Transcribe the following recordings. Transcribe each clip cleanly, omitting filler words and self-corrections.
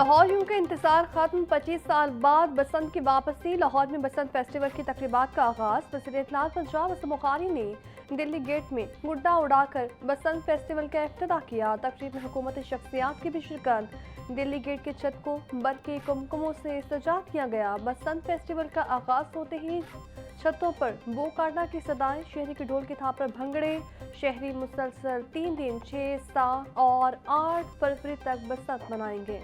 लाहौरियों का इंतजार खत्म। 25 साल बाद बसंत की वापसी। लाहौर में बसंत फेस्टिवल की तकरीबात का आगाज। वज़ीर इत्तलात पंजाब हसन बुखारी ने दिल्ली गेट में गुड्डा उड़ाकर बसंत फेस्टिवल का इफ्तिताह किया। तकरीब में हुकूमती शख्सियात की भी शिरकत। दिल्ली गेट की छत को बरके कुमकुमों से सजा किया गया। बसंत फेस्टिवल का आगाज होते ही छतों पर बो काटना की सदाएं, शहरी की ढोल की थाप पर भंगड़े। शहरी मुसलसल 3 दिन 6, 7 और 8 फरवरी तक बसंत मनाएंगे।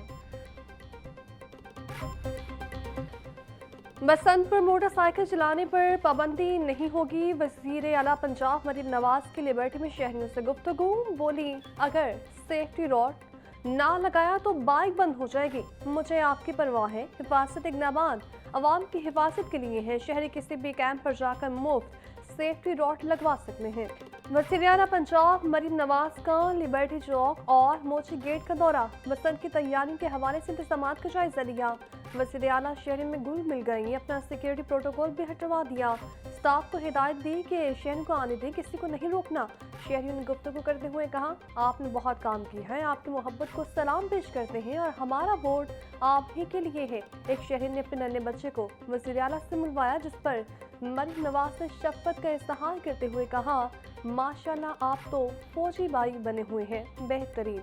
बसंत पर मोटरसाइकिल चलाने पर पाबंदी नहीं होगी। वज़ीर आला पंजाब मरीम नवाज की लिबर्टी में शहरियों से गुफ्तगू। बोली, अगर सेफ्टी रॉड ना लगाया तो बाइक बंद हो जाएगी। मुझे आपकी परवाह है। हिफाजत इक़दामात अवाम की हिफाजत के लिए है। शहरी किसी भी कैंप पर जाकर मुफ्त सेफ्टी रॉड लगवा सकते हैं। वज़ीर आला पंजाब मरीम नवाज का लिबर्टी चौक और मोची गेट का दौरा। बसंत की तैयारियों के हवाले से इंतजामात का जायजा लिया। वज़ीर आला शहरों में घुल मिल गई। अपना सिक्योरिटी प्रोटोकॉल भी हटवा दिया। स्टाफ को हिदायत दी कि शहर को आने दें, किसी को नहीं रोकना। शहरियों ने गुफ्तगू करते हुए कहा, आपने बहुत काम किया है, आपकी मोहब्बत को सलाम पेश करते हैं और हमारा वोट आप ही के लिए है। एक शहरी ने अपने नन्हे बच्चे को वज़ीर आला से मिलवाया, जिस पर मरीम नवाज ने शफ़क़त का इज़हार करते हुए कहा, माशाल्लाह आप तो फौजी भाई बने हुए हैं, बेहतरीन।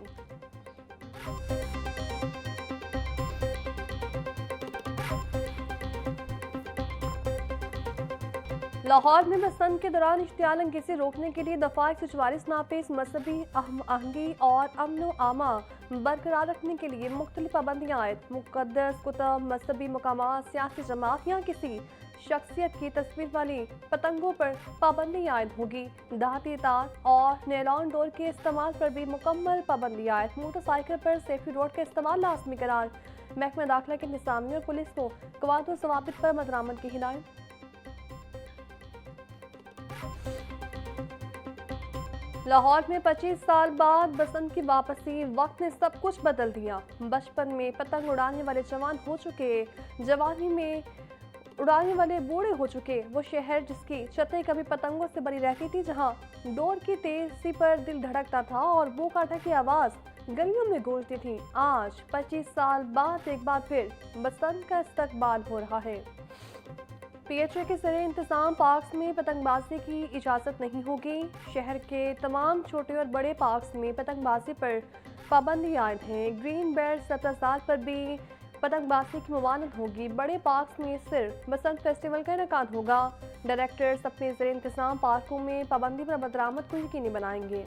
लाहौर में बसंत के दौरान इश्तियाल अंगेज़ी रोकने के लिए दफ़ा 144 नाफिज। मजहबी आहंगी और अमन आमा बरकरार रखने के लिए मुख्तलिफ पाबंदियाँ आयद। मुक़द्दस कुतुब, मजहबी मकामात, सियासी जमात या किसी शख्सियत की तस्वीर वाली पतंगों पर पाबंदी आयद होगी। धाती तार और नेलॉन डोर के इस्तेमाल पर भी मुकम्मल पाबंदी आयद। मोटरसाइकिल पर सेफ्टी रोड का इस्तेमाल लाजमी करार। महकमा दाखिला के निज़ामिया और पुलिस को कवायद व ज़वाबित पर अमल की हिदायत। लाहौर में 25 साल बाद बसंत की वापसी। वक्त ने सब कुछ बदल दिया। बचपन में पतंग उड़ाने वाले जवान हो चुके, जवानी में उड़ाने वाले बूढ़े हो चुके। वो शहर जिसकी छतें कभी पतंगों से भरी रहती थी, जहां डोर की तेजी पर दिल धड़कता था और वो काटा की आवाज़ गलियों में गूंजती थी। आज 25 साल बाद एक बार फिर बसंत का इस्तकबाल हो रहा है। PHA के ज़रिए इंतज़ाम पार्क्स में पतंगबाजी की इजाज़त नहीं होगी। शहर के तमाम छोटे और बड़े पार्क्स में पतंगबाजी पर पाबंदी आयद है। ग्रीन बेल्ट 17 साल पर भी पतंगबाजी की ममानत होगी। बड़े पार्क्स में सिर्फ बसंत फेस्टिवल का इनेकाद होगा। डायरेक्टर्स अपने ज़रिए इंतज़ाम पार्कों में पाबंदी पर बदरामद को यकीनी बनाएंगे।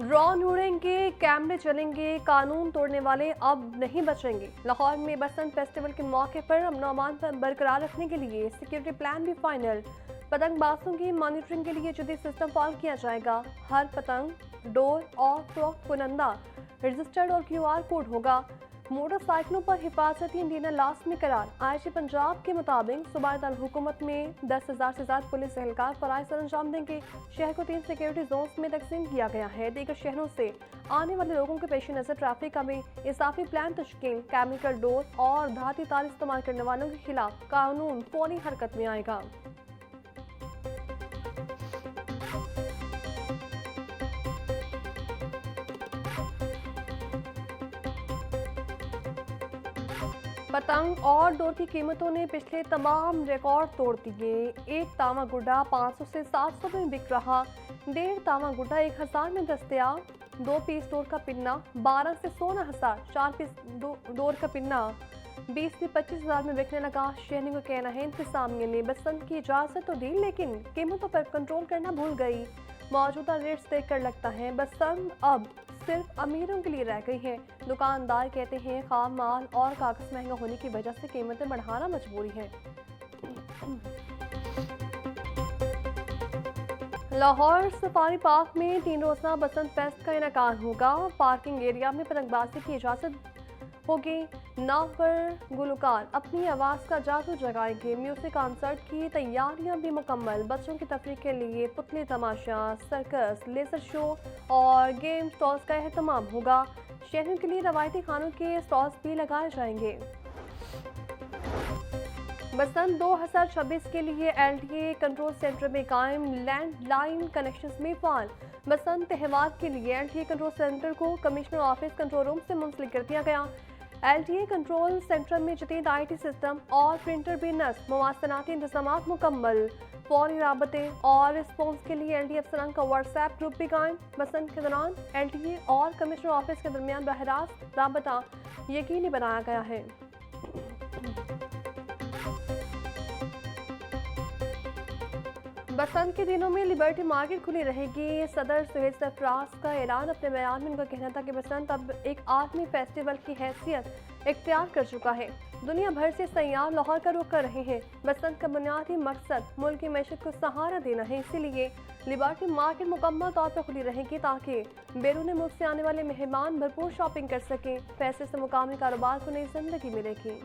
ड्रोन उड़ेंगे, कैमरे चलेंगे, कानून तोड़ने वाले अब नहीं बचेंगे। लाहौर में बसंत फेस्टिवल के मौके पर अमन अमान पर बरकरार रखने के लिए सिक्योरिटी प्लान भी फाइनल। पतंगबाजों की मॉनिटरिंग के लिए जदीद सिस्टम फॉलो किया जाएगा। हर पतंग, डोर और फरोख्त कुनंदा रजिस्टर्ड और QR कोड होगा। मोटरसाइकिलों पर हिफाजती एंटीना लाजमी करार। IG पंजाब के मुताबिक सूबाई दारुल हुकूमत में 10,000 से ज़्यादा पुलिस एहलकार फ़राइज़ सर अंजाम देंगे। शहर को 3 सिक्योरिटी जोन्स में तकसीम किया गया है। दीगर शहरों से आने वाले लोगों के पेश नज़र ट्रैफिक का भी इजाफी प्लान तश्कील। केमिकल डोर और धाती तार इस्तेमाल करने वालों के खिलाफ कानून फौरी हरकत में आएगा। पतंग और डोर की कीमतों ने पिछले तमाम रिकॉर्ड तोड़ दिए। एक तावा गुड्डा 500 से 700 में बिक रहा। 1.5 तावा गुड्डा 1000 में दस्तयाब। 2 पीस डोर का पिन्ना 12 से 16,000। 4 पीस डोर का पिन्ना 20 से 25,000 में बिकने लगा। शहरियों का कहना है इंतजामिया ने बसंत की इजाज़त तो दी, लेकिन कीमतों पर कंट्रोल करना भूल गई। मौजूदा रेट्स देखकर लगता है बसंत अब सिर्फ अमीरों के लिए रह गई है। दुकानदार कहते हैं खाम माल और कागज महंगा होने की वजह से कीमतें बढ़ाना मजबूरी है। लाहौर सफारी पार्क में 3 रोज़ा बसंत फेस्ट का इनेकाद होगा। पार्किंग एरिया में पतंगबाजी की इजाज़त होगी। नाव पर गुलकार अपनी आवाज़ का जादू जगाएंगे। म्यूजिक कॉन्सर्ट की तैयारियां भी मुकम्मल। बच्चों की तफरीह के लिए पुतली तमाशा, सर्कस, लेजर शो और गेम स्टॉल्स का एहतमाम होगा। शहरों के लिए रवायती खानों के स्टॉल्स भी लगाए जाएंगे। बसंत 2026 के लिए LTA कंट्रोल सेंटर में कायम। लैंडलाइन कनेक्शंस में फाल। बसंत त्यौहार के लिए एलटीए कंट्रोल सेंटर को कमिश्नर ऑफिस कंट्रोल रूम से मुंसलिक कर दिया गया। एलटीए कंट्रोल सेंटर में जदीद आईटी सिस्टम और प्रिंटर भी नस्ब, मुवासनाती इंतजाम मुकम्मल, फौरी राबते और रिस्पॉन्स के लिए एलटीए अफसरान का व्हाट्सएप ग्रुप भी कायम। बसंत के दौरान एलटीए और कमिश्नर ऑफिस के दरमियान बरह रास्त राबता यकीनी बनाया गया है। बसंत के दिनों में लिबर्टी मार्केट खुली रहेगी। सदर सुहेल सरफराज का ऐलान। अपने बयान में उनका कहना था कि बसंत अब एक आलमी फेस्टिवल की हैसियत इख्तियार कर चुका है। दुनिया भर से सयाह लाहौर का रुख कर रहे हैं। बसंत का बुनियादी मकसद मुल्क की मैशत को सहारा देना है, इसीलिए लिबर्टी मार्केट मुकम्मल तौर पर खुली रहेगी ताकि बैरून मुल्क से आने वाले मेहमान भरपूर शॉपिंग कर सकें। पैसे से मुकामी कारोबार को नई जिंदगी मिलेगी।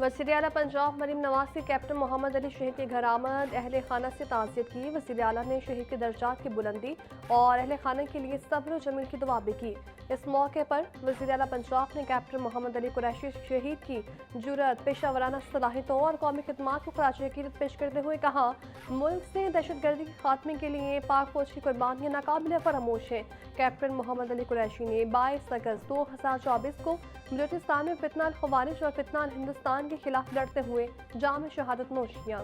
वज़ीर आला पंजाब मरीम नवाज के कैप्टन मोहम्मद अली शहीद के घर आमद, अहले खाना से ताज़ियत की। वज़ीर आला ने शहीद के दर्जात की बुलंदी और अहले खाना के लिए सब्र और जमील की दुआ भी की। इस मौके पर वज़ीर आला पंजाब ने कैप्टन मोहम्मद अली कुरैशी शहीद की जुर्रत, पेशावराना सलाहियतों और कौमी खिदमात को खराज अकीदत पेश करते हुए कहा, मुल्क से दहशतगर्दी के खात्मे के लिए पाक फौज की कुर्बानियाँ नाकाबिल फरामोश हैं। कैप्टन मोहम्मद अली कुरैशी ने 22 अगस्त 2024 को बलूचिस्तान में फितना खवारिज और फितना हिंदुस्तान के खिलाफ लड़ते हुए जाम शहादत नोश किया।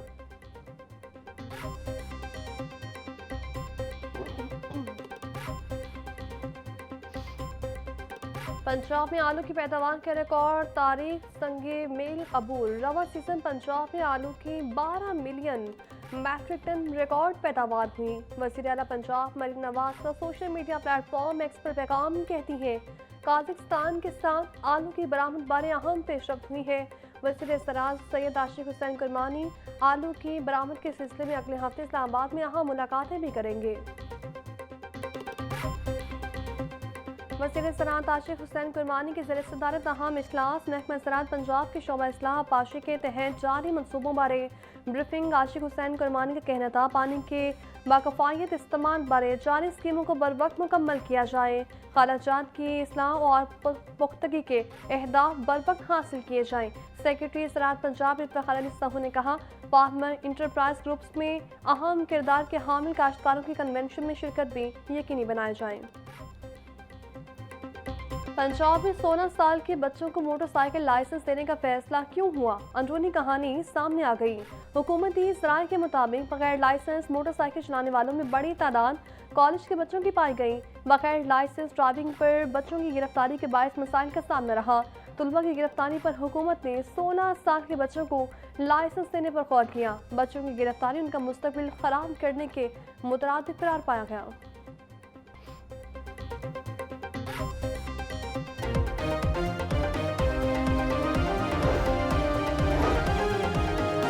पंजाब में आलू की पैदावार के रिकॉर्ड तारीख संगे मेल कबूल। रवा सीजन पंजाब में आलू की 12 मिलियन मैट्रिक टन रिकॉर्ड पैदावार हुई। वज़ीर आला पंजाब मरीम नवाज का सोशल मीडिया प्लेटफॉर्म एक्स पर पैगाम कहती हैं, काजाकिस्तान के साथ आलू की बरामद बारे अहम पेशरफ्त हुई है। वज़ीर ज़राअत सैयद आशिक हुसैन कुरमानी आलू की बरामद के सिलसिले में अगले हफ्ते इस्लामाबाद में अहम मुलाकातें भी करेंगे। वज़ीर ज़राअत आशिक हुसैन कुरमानी की ज़रिए सदारत अहम इजलास महकमा ज़राअत पंजाब के शोबा इस्लाह पाशी के तहत जारी मनसूबों बारे ब्रीफिंग। आशिक हुसैन कुरमानी का कहना था, पानी के बाकफायत इस्तेमाल बारे जारी स्कीमों को बर वक्त मुकम्मल किया जाए, खालाजात की इस्लाह और पुख्तगी के अहदाफ बर वक्त हासिल किए जाएँ। सेक्रेटरी ज़राअत पंजाब इत्तखार अली साहू ने कहा, फार्मर इंटरप्राइज ग्रुप्स में अहम किरदार के हामिल काश्तकारों की कन्वेंशन में शिरकत भी यकीनी बनाए जाएँ। पंजाब में 16 साल के बच्चों को मोटरसाइकिल लाइसेंस देने का फैसला क्यों हुआ, अंदरूनी कहानी सामने आ गई। हुकूमती सराय के मुताबिक बगैर लाइसेंस मोटरसाइकिल चलाने वालों में बड़ी तादाद कॉलेज के बच्चों की पाई गई। बगैर लाइसेंस ड्राइविंग पर बच्चों की गिरफ्तारी के बायस मसाइल का सामना रहा। तुलबा की गिरफ्तारी पर हुकूमत ने 16 साल के बच्चों को लाइसेंस देने पर गौर किया। बच्चों की गिरफ्तारी उनका मुस्तकबिल खराब करने के मुतरादिफ करार पाया गया।